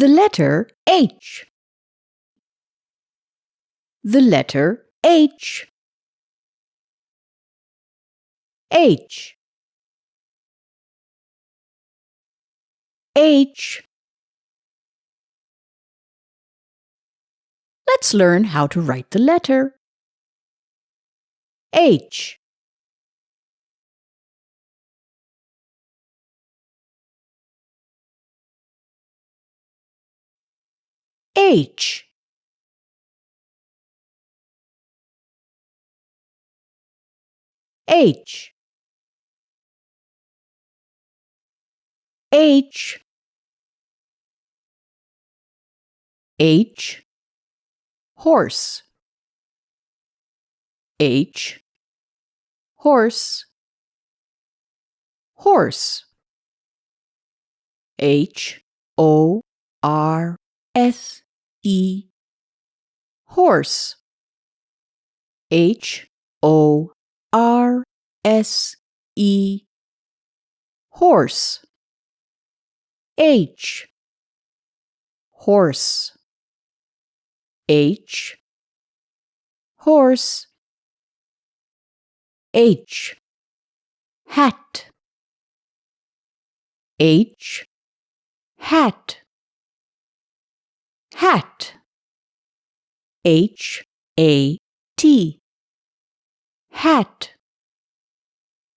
The letter H. The letter H. H. H. Let's learn how to write the letter H. H. H. H. H. Horse. H. Horse. Horse. H. O. R. S. E. Horse. H. O. R. S. E. Horse. H. Horse. H. Horse. H. Hat. H. Hat. Hat. H. A. T. Hat.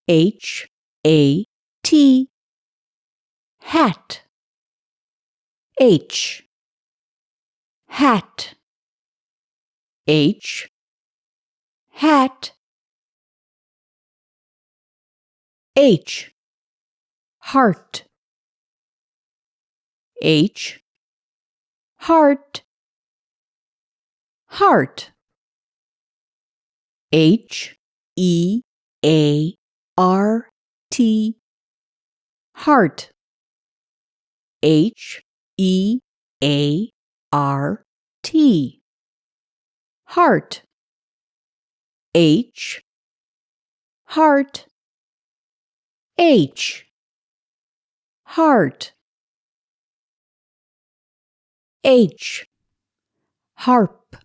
H. A. T. Hat. H. Hat. H. Hat. H. Heart. H. Heart. Heart. H. E. A. R. T. Heart. H. E. A. R. T. Heart. H. Heart. H. Heart. H. Harp.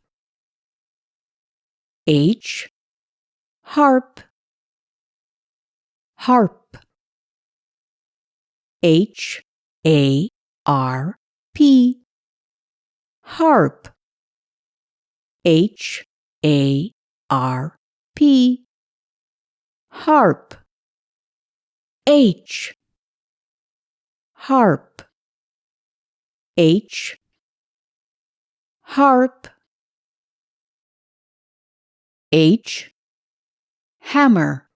H. Harp. Harp. H. A. R. P. Harp. H. A. R. P. Harp. H. Harp. H. Harp. H. Hammer.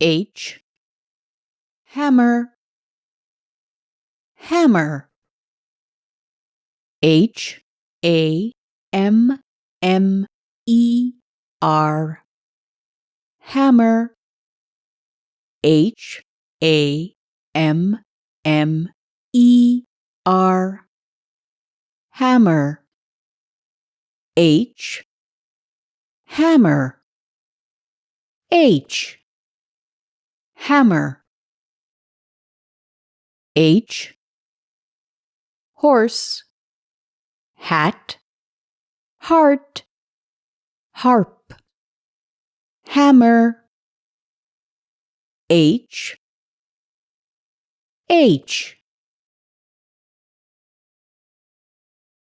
H. Hammer. Hammer. H. A. M. M. E. R. Hammer. H. A. M. M. E. R. Hammer. H. Hammer. H. Hammer. H. Horse. Hat. Heart. Harp. Hammer. H. H.